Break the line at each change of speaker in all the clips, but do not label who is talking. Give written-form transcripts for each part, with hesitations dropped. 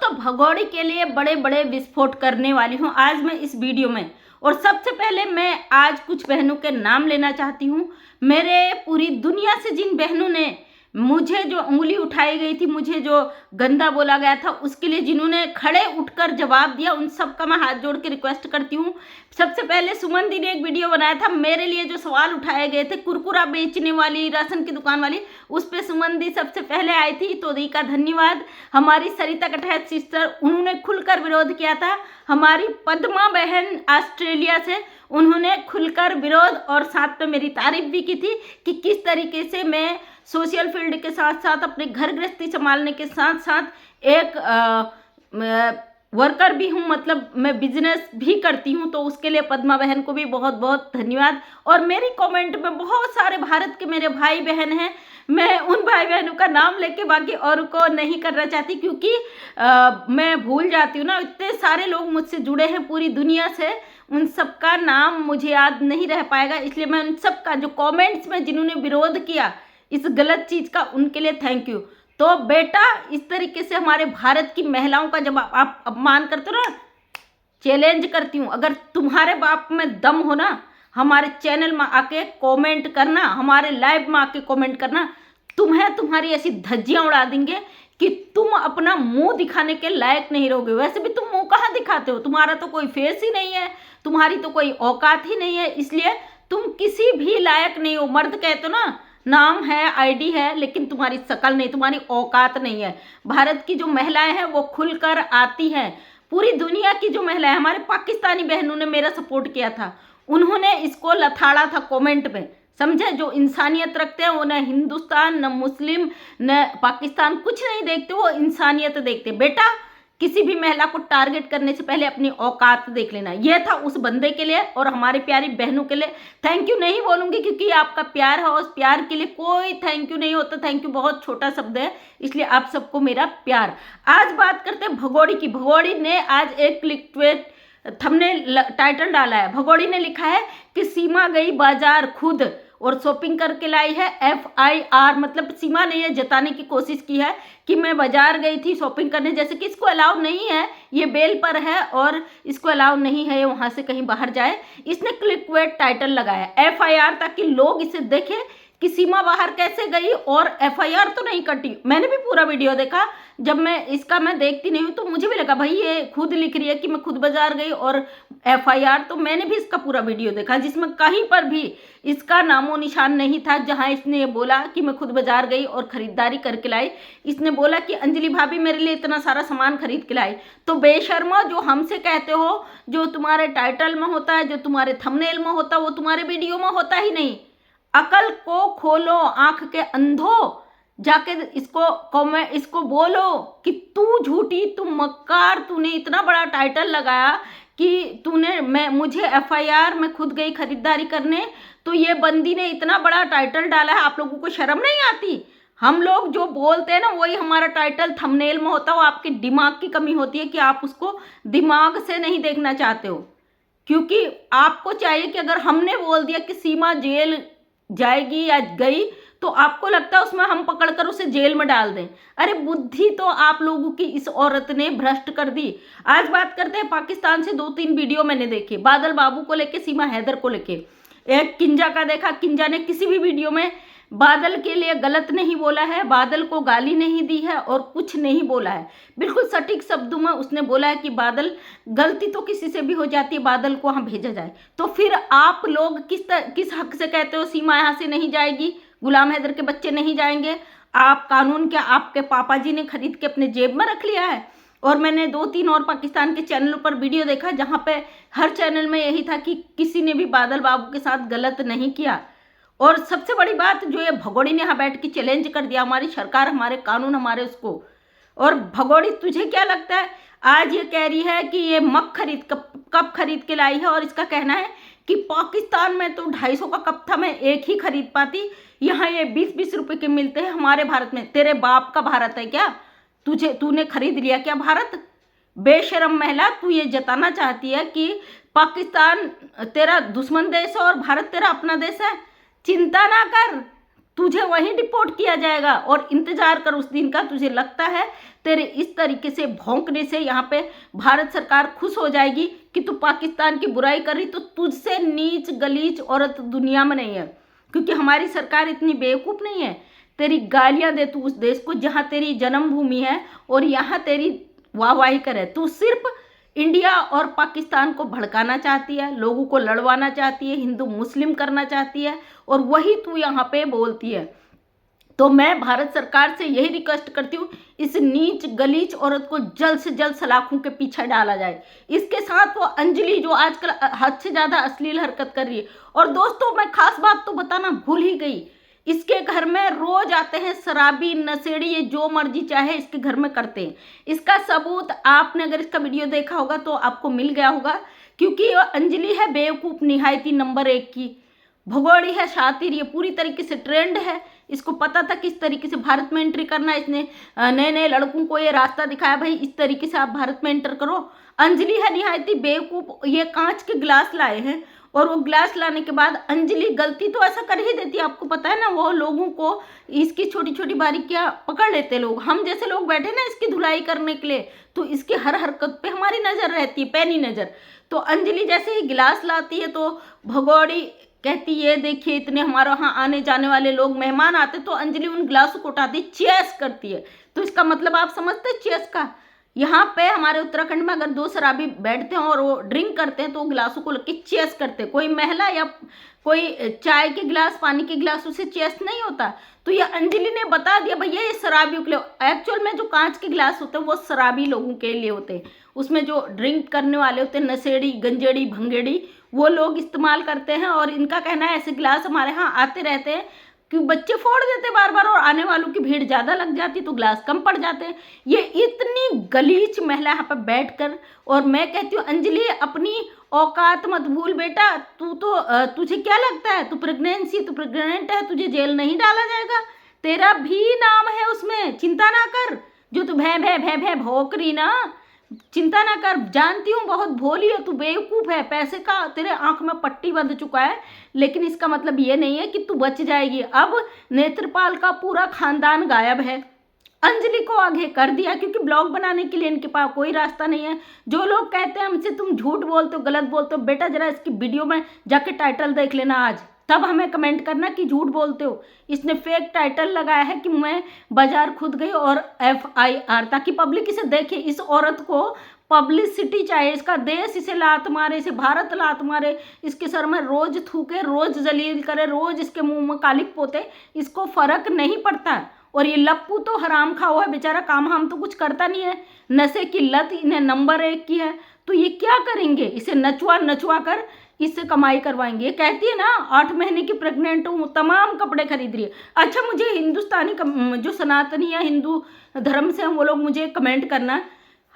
दोस्तों भगोड़ी के लिए बड़े बड़े विस्फोट करने वाली हूँ आज मैं इस वीडियो में। और सबसे पहले मैं आज कुछ बहनों के नाम लेना चाहती हूँ। मेरे पूरी दुनिया से जिन बहनों ने मुझे जो उंगली उठाई गई थी, मुझे जो गंदा बोला गया था, उसके लिए जिन्होंने खड़े उठकर जवाब दिया, उन सब का मैं हाथ जोड़ के रिक्वेस्ट करती हूँ। सबसे पहले सुमन दी ने एक वीडियो बनाया था, मेरे लिए जो सवाल उठाए गए थे कुरकुरा बेचने वाली, राशन की दुकान वाली, उस पर सुमन दी सबसे पहले आई थी, तो दी का धन्यवाद। हमारी सरिता कटहत सिस्टर, उन्होंने खुलकर विरोध किया था। हमारी पद्मा बहन ऑस्ट्रेलिया से, उन्होंने खुलकर विरोध और साथ में मेरी तारीफ भी की थी कि किस तरीके से मैं सोशल फील्ड के साथ साथ अपने घर गृहस्थी संभालने के साथ साथ एक वर्कर भी हूँ, मतलब मैं बिजनेस भी करती हूँ। तो उसके लिए पद्मा बहन को भी बहुत बहुत धन्यवाद। और मेरी कमेंट में बहुत सारे भारत के मेरे भाई बहन हैं, मैं उन भाई बहनों का नाम लेके बाकी और को नहीं करना चाहती, क्योंकि मैं भूल जाती हूँ ना। इतने सारे लोग मुझसे जुड़े हैं पूरी दुनिया से, उन सब का नाम मुझे याद नहीं रह पाएगा, इसलिए मैं उन सब का जो कमेंट्स में जिन्होंने विरोध किया इस गलत चीज़ का, उनके लिए थैंक यू। तो बेटा, इस तरीके से हमारे भारत की महिलाओं का जब आप अपमान करते हो ना, चैलेंज करती हूँ, अगर तुम्हारे बाप में दम हो ना, हमारे चैनल में आके कमेंट करना, हमारे लाइव में आके कमेंट करना, तुम्हें तुम्हारी ऐसी धज्जियां उड़ा देंगे कि तुम अपना मुंह दिखाने के लायक नहीं रहोगे। वैसे भी तुम मुंह कहाँ दिखाते हो, तुम्हारा तो कोई फेस ही नहीं है, तुम्हारी तो कोई औकात ही नहीं है, इसलिए तुम किसी भी लायक नहीं हो। मर्द कहते हो ना, नाम है, आईडी है, लेकिन तुम्हारी शकल नहीं, तुम्हारी औकात नहीं है। भारत की जो महिलाएं हैं वो खुलकर आती हैं। पूरी दुनिया की जो महिलाएं, हमारे पाकिस्तानी बहनों ने मेरा सपोर्ट किया था, उन्होंने इसको लथाड़ा था कमेंट में, समझे। जो इंसानियत रखते हैं वो न हिंदुस्तान, न मुस्लिम, न पाकिस्तान कुछ नहीं देखते, वो इंसानियत देखते। बेटा, किसी भी महिला को टारगेट करने से पहले अपनी औकात देख लेना। यह था उस बंदे के लिए और हमारी प्यारी बहनों के लिए। थैंक यू नहीं बोलूंगी क्योंकि आपका प्यार है, उस प्यार के लिए कोई थैंक यू नहीं होता। थैंक यू बहुत छोटा शब्द है, इसलिए आप सबको मेरा प्यार। आज बात करते हैं भगोड़ी की। भगोड़ी ने आज एक क्लिकबेट थंबनेल टाइटल डाला है। भगोड़ी ने लिखा है कि सीमा गई बाजार खुद और शॉपिंग करके लाई है FIR, मतलब सीमा ने ये जताने की कोशिश की है कि मैं बाजार गई थी शॉपिंग करने, जैसे कि इसको अलाउ नहीं है, ये बेल पर है और इसको अलाउ नहीं है वहां से कहीं बाहर जाए। इसने क्लिकबेट टाइटल लगाया FIR, ताकि लोग इसे देखें कि सीमा बाहर कैसे गई, और FIR तो नहीं कटी। मैंने भी पूरा वीडियो देखा, जब मैं देखती नहीं हूँ तो मुझे भी लगा भाई ये खुद लिख रही है कि मैं खुद बाजार गई और FIR, तो मैंने भी इसका पूरा वीडियो देखा जिसमें कहीं पर भी इसका नामो निशान नहीं था। जहाँ इसने ये बोला कि मैं खुद बाजार गई और खरीदारी करके लाई, इसने बोला कि अंजलि भाभी मेरे लिए इतना सारा सामान खरीद के लाई। तो बेशर्मा, जो हमसे कहते हो, जो तुम्हारे टाइटल में होता है, जो तुम्हारे थंबनेल में होता है, वो तुम्हारे वीडियो में होता ही नहीं। अकल को खोलो, आंख के अंधो, जाके इसको बोलो कि तू झूठी, तू मक्कार, तूने इतना बड़ा टाइटल लगाया कि मुझे FIR में खुद गई खरीदारी करने, तो ये बंदी ने इतना बड़ा टाइटल डाला है। आप लोगों को शर्म नहीं आती? हम लोग जो बोलते हैं ना, वही हमारा टाइटल थंबनेल में होता है। वो आपके दिमाग की कमी होती है कि आप उसको दिमाग से नहीं देखना चाहते हो, क्योंकि आपको चाहिए कि अगर हमने बोल दिया कि सीमा जेल जाएगी या गई, तो आपको लगता है उसमें हम पकड़कर उसे जेल में डाल दें। अरे बुद्धि तो आप लोगों की इस औरत ने भ्रष्ट कर दी। आज बात करते हैं पाकिस्तान से। 2-3 वीडियो मैंने देखे, बादल बाबू को लेके, सीमा हैदर को लेके। एक किंजा का देखा, किंजा ने किसी भी वीडियो में बादल के लिए गलत नहीं बोला है, बादल को गाली नहीं दी है और कुछ नहीं बोला है। बिल्कुल सटीक शब्दों में उसने बोला है कि बादल, गलती तो किसी से भी हो जाती है, बादल को वहाँ भेजा जाए। तो फिर आप लोग किस हक से कहते हो सीमा यहाँ से नहीं जाएगी, गुलाम हैदर के बच्चे नहीं जाएंगे? आप कानून क्या आपके पापा जी ने खरीद के अपने जेब में रख लिया है? और मैंने 2-3 और पाकिस्तान के चैनलों पर वीडियो देखा, जहाँ पे हर चैनल में यही था कि किसी ने भी बादल बाबू के साथ गलत नहीं किया। और सबसे बड़ी बात, जो ये भगोड़ी ने यहाँ बैठ के चैलेंज कर दिया, हमारी सरकार, हमारे कानून, हमारे उसको। और भगोड़ी, तुझे क्या लगता है? आज ये कह रही है कि ये मग कप खरीद के लाई है, और इसका कहना है कि पाकिस्तान में तो 250 का कप था, मैं एक ही खरीद पाती, यहाँ ये 20-20 रुपए के मिलते हैं हमारे भारत में। तेरे बाप का भारत है क्या? तूने खरीद लिया क्या भारत? बेशरम महिला, तू ये जताना चाहती है कि पाकिस्तान तेरा दुश्मन देश है और भारत तेरा अपना देश है? चिंता ना कर, तुझे वहीं डिपोर्ट किया जाएगा। और इंतजार कर उस दिन का। तुझे लगता है तेरे इस तरीके से भौंकने से यहाँ पे भारत सरकार खुश हो जाएगी कि तू पाकिस्तान की बुराई कर रही? तो तुझसे नीच गलीच औरत दुनिया में नहीं है, क्योंकि हमारी सरकार इतनी बेवकूफ़ नहीं है। तेरी गालियां दे तू उस देश को जहाँ तेरी जन्मभूमि है और यहाँ तेरी वाहवाही करे। तू सिर्फ इंडिया और पाकिस्तान को भड़काना चाहती है, लोगों को लड़वाना चाहती है, हिंदू मुस्लिम करना चाहती है, और वही तू यहाँ पे बोलती है। तो मैं भारत सरकार से यही रिक्वेस्ट करती हूँ, इस नीच गलीच औरत को जल्द से जल्द सलाखों के पीछे डाला जाए। इसके साथ वो अंजलि जो आजकल हद से ज़्यादा अश्लील हरकत कर रही है। और दोस्तों मैं खास बात तो बताना भूल ही गई, इसके घर में रोज आते हैं शराबी नशेड़ी, ये जो मर्जी चाहे इसके घर में करते हैं। इसका सबूत आपने अगर इसका वीडियो देखा होगा तो आपको मिल गया होगा, क्योंकि अंजलि है बेवकूफ़ निहायती नंबर 1 की, भगोड़ी है, शातिर, ये पूरी तरीके से ट्रेंड है। इसको पता था किस तरीके से भारत में एंट्री करना है। इसने नए नए लड़कों को ये रास्ता दिखाया, भाई इस तरीके से आप भारत में एंटर करो। अंजलि है निहायती बेवकूफ़। ये कांच के गिलास लाए हैं और वो ग्लास लाने के बाद अंजलि गलती तो ऐसा कर ही देती है, आपको पता है ना। वो लोगों को इसकी छोटी छोटी बारीकियां पकड़ लेते लोग, हम जैसे लोग बैठे ना इसकी धुलाई करने के लिए, तो इसकी हर हरकत पे हमारी नज़र रहती है, पैनी नज़र। तो अंजलि जैसे ही गिलास लाती है तो भगोड़ी कहती है देखिए इतने हमारे यहाँ आने जाने वाले लोग मेहमान आते, तो अंजलि उन गिलासों को उठाती चेस करती है। तो इसका मतलब आप समझते हैं चेस का। यहाँ पे हमारे उत्तराखंड में अगर 2 शराबी बैठते हैं और वो ड्रिंक करते हैं तो गिलासों को लेके चेस करते हैं। कोई महिला या कोई चाय के गिलास, पानी के गिलास, उससे चेस नहीं होता। तो ये अंजलि ने बता दिया भैया ये शराबियों के लिए। एक्चुअल में जो कांच के गिलास होते हैं वो शराबी लोगों के लिए होते हैं, उसमें जो ड्रिंक करने वाले होते हैं, नशेड़ी, गंजेड़ी, भंगेड़ी, वो लोग इस्तेमाल करते हैं। और इनका कहना है ऐसे गिलास हमारे यहाँ आते रहते हैं कि बच्चे फोड़ देते बार बार, और आने वालों की भीड़ ज़्यादा लग जाती तो ग्लास कम पड़ जाते हैं। ये इतनी गलीच महिला यहाँ पर बैठकर, और मैं कहती हूँ अंजलि अपनी औकात मत भूल बेटा। तू तो तुझे क्या लगता है तू प्रेग्नेंट है, तुझे जेल नहीं डाला जाएगा, तेरा भी नाम है उसमें, चिंता ना कर। जो तू भै भै भै भै भौंक रही ना, चिंता ना कर, जानती हूँ बहुत भोली है तू, बेवकूफ़ है, पैसे का तेरे आंख में पट्टी बंध चुका है, लेकिन इसका मतलब ये नहीं है कि तू बच जाएगी। अब नेत्रपाल का पूरा खानदान गायब है, अंजलि को आगे कर दिया, क्योंकि ब्लॉग बनाने के लिए इनके पास कोई रास्ता नहीं है। जो लोग कहते हैं हमसे तुम झूठ बोलते हो, गलत बोलते हो, बेटा जरा इसकी वीडियो में जाके टाइटल देख लेना आज, तब हमें कमेंट करना कि झूठ बोलते हो। इसने फेक टाइटल लगाया है कि मैं बाजार खुद गई और FIR, ताकि पब्लिक इसे देखे। इस औरत को पब्लिसिटी चाहिए, इसका देश इसे लात मारे, इसे भारत लात मारे, इसके सर में रोज थूके, रोज जलील करे, रोज इसके मुंह में कालिक पोते, इसको फर्क नहीं पड़ता। और ये लप्पू तो हराम खाओ है बेचारा, काम हम तो कुछ करता नहीं है, नशे की लत इन्हें नंबर 1 की है। तो ये क्या करेंगे, इसे नचवा कर इससे कमाई करवाएंगे। ये कहती है ना 8 महीने की प्रेग्नेंट हूँ, तमाम कपड़े खरीद रही है। अच्छा मुझे हिंदुस्तानी जो सनातनी या हिंदू धर्म से हम वो लोग मुझे कमेंट करना,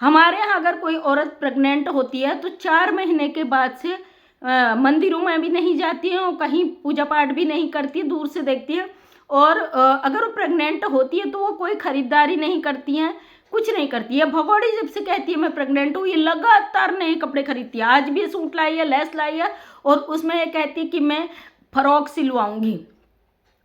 हमारे यहाँ अगर कोई औरत प्रेग्नेंट होती है तो 4 महीने के बाद से मंदिरों में भी नहीं जाती है और कहीं पूजा पाठ भी नहीं करती है, दूर से देखती है। और अगर वो प्रेग्नेंट होती है तो वो कोई ख़रीदारी नहीं करती हैं, कुछ नहीं करती है। भगोड़ी जब से कहती है मैं प्रेग्नेंट हूँ, ये लगातार नए कपड़े खरीदती है। आज भी सूट लाई है, लेस लाई है, और उसमें ये कहती है कि मैं फ्रॉक सिलवाऊंगी।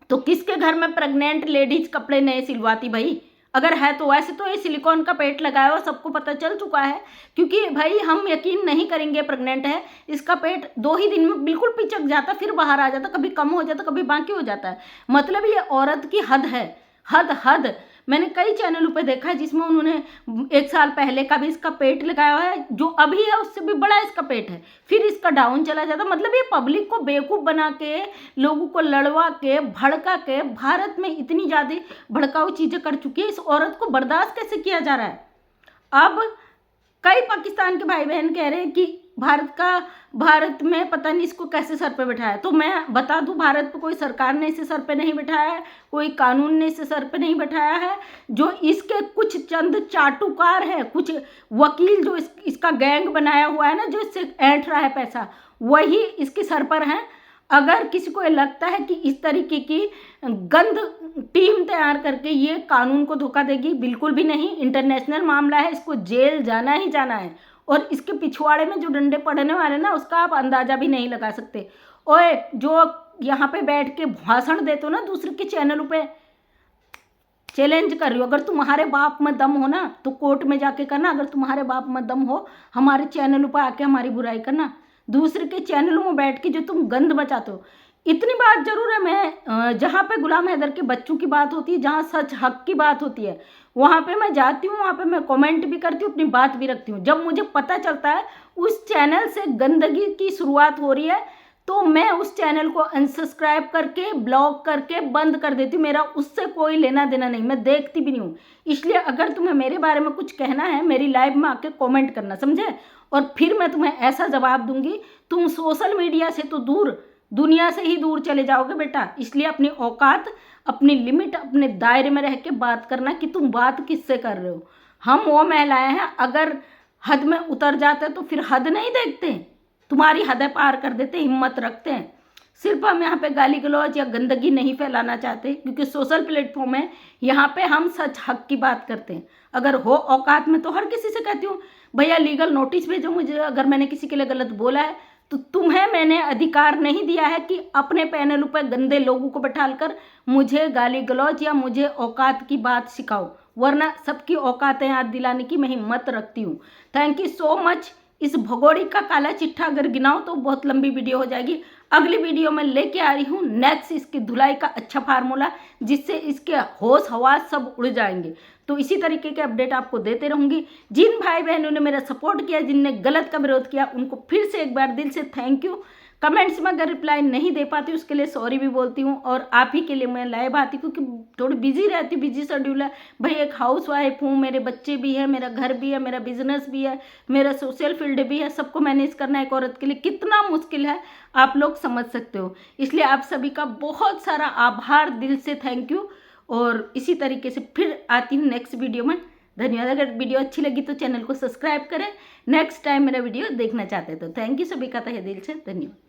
तो किसके घर में प्रेग्नेंट लेडीज कपड़े नए सिलवाती भाई? अगर है तो वैसे तो ये सिलिकॉन का पेट लगाया हुआ सबको पता चल चुका है, क्योंकि भाई हम यकीन नहीं करेंगे प्रेग्नेंट है, इसका पेट 2 ही दिन में बिल्कुल पिचक जाता, फिर बाहर आ जाता, कभी कम हो जाता, कभी बाकी हो जाता है। मतलब ये औरत की हद है, हद। मैंने कई चैनलों पे देखा है जिसमें उन्होंने 1 साल पहले का भी इसका पेट लगाया हुआ है, जो अभी है उससे भी बड़ा इसका पेट है, फिर इसका डाउन चला जाता। मतलब ये पब्लिक को बेवकूफ़ बना के, लोगों को लड़वा के, भड़का के, भारत में इतनी ज़्यादा भड़काऊ चीज़ें कर चुकी है, इस औरत को बर्दाश्त कैसे किया जा रहा है? अब कई पाकिस्तान के भाई बहन कह रहे हैं कि भारत में पता नहीं इसको कैसे सर पे बिठाया। तो मैं बता दूं, भारत पे कोई सरकार ने इसे सर पे नहीं बिठाया है, कोई कानून ने इसे सर पे नहीं बिठाया है। जो इसके कुछ चंद चाटुकार है, कुछ वकील जो इसका गैंग बनाया हुआ है ना, जो इससे ऐंठ रहा है पैसा, वही इसके सर पर हैं। अगर किसी को ये लगता है कि इस तरीके की गंद टीम तैयार करके ये कानून को धोखा देगी, बिल्कुल भी नहीं। इंटरनेशनल मामला है, इसको जेल जाना ही जाना है। और इसके पिछवाड़े में जो डंडे पड़ने वाले ना, उसका आप अंदाज़ा भी नहीं लगा सकते। ओए जो यहाँ पे बैठ के भाषण देते हो ना दूसरे के चैनलों पे, चैलेंज कर रही हो, अगर तुम्हारे बाप में दम हो ना तो कोर्ट में जाके करना, अगर तुम्हारे बाप में दम हो हमारे चैनलों पर आके हमारी बुराई करना, दूसरे के चैनलों में बैठ के जो तुम गंद मचाते हो। इतनी बात जरूर है, मैं जहाँ पे गुलाम हैदर के बच्चों की बात होती है, जहाँ सच हक की बात होती है, वहाँ पे मैं जाती हूँ, वहाँ पे मैं कमेंट भी करती हूँ, अपनी बात भी रखती हूँ। जब मुझे पता चलता है उस चैनल से गंदगी की शुरुआत हो रही है तो मैं उस चैनल को अनसब्सक्राइब करके ब्लॉक करके बंद कर देती हूँ। मेरा उससे कोई लेना देना नहीं, मैं देखती भी नहीं हूँ। इसलिए अगर तुम्हें मेरे बारे में कुछ कहना है मेरी लाइव में आके कमेंट करना, समझे, और फिर मैं तुम्हें ऐसा जवाब दूंगी, तुम सोशल मीडिया से तो दूर, दुनिया से ही दूर चले जाओगे बेटा। इसलिए अपनी औकात, अपनी लिमिट, अपने दायरे में रह के बात करना कि तुम बात किससे कर रहे हो। हम वो महिलाएं हैं, अगर हद में उतर जाते तो फिर हद नहीं देखते, तुम्हारी हदें पार कर देते, हिम्मत रखते हैं। सिर्फ हम यहाँ पे गाली गलौज या गंदगी नहीं फैलाना चाहते, क्योंकि सोशल प्लेटफॉर्म है, यहाँ पे हम सच हक की बात करते हैं। अगर हो औकात में तो हर किसी से कहती हूँ भैया लीगल नोटिस भेजो मुझे, अगर मैंने किसी के लिए गलत बोला है तो तुम्हें मैंने अधिकार नहीं दिया है कि अपने पैनलों पर गंदे लोगों को बैठाकर मुझे गाली गलौज या मुझे औकात की बात सिखाओ, वरना सबकी औकातें याद दिलाने की मैं हिम्मत रखती हूँ। Thank you so much. इस भगोड़ी का काला चिट्ठा अगर गिनाओ तो बहुत लंबी वीडियो हो जाएगी। अगली वीडियो में लेके आ रही हूँ नेक्स्ट इसकी धुलाई का अच्छा फार्मूला, जिससे इसके होश हवास सब उड़ जाएंगे। तो इसी तरीके के अपडेट आपको देते रहूँगी। जिन भाई बहनों ने मेरा सपोर्ट किया, जिनने गलत का विरोध किया, उनको फिर से एक बार दिल से थैंक यू। कमेंट्स में अगर रिप्लाई नहीं दे पाती उसके लिए सॉरी भी बोलती हूँ, और आप ही के लिए मैं लाइव आती हूँ क्योंकि थोड़ी बिजी रहती हूँ, बिजी शेड्यूल है भाई। एक हाउस वाइफ हूँ, मेरे बच्चे भी है, मेरा घर भी है, मेरा बिजनेस भी है, मेरा सोशल फील्ड भी है, सबको मैनेज करना एक औरत के लिए कितना मुश्किल है आप लोग समझ सकते हो। इसलिए आप सभी का बहुत सारा आभार, दिल से थैंक यू। और इसी तरीके से फिर आती हूँ नेक्स्ट वीडियो में। धन्यवाद। अगर वीडियो अच्छी लगी तो चैनल को सब्सक्राइब करें, नेक्स्ट टाइम मेरा वीडियो देखना चाहते हैं तो। थैंक यू सभी का तहे दिल से धन्यवाद।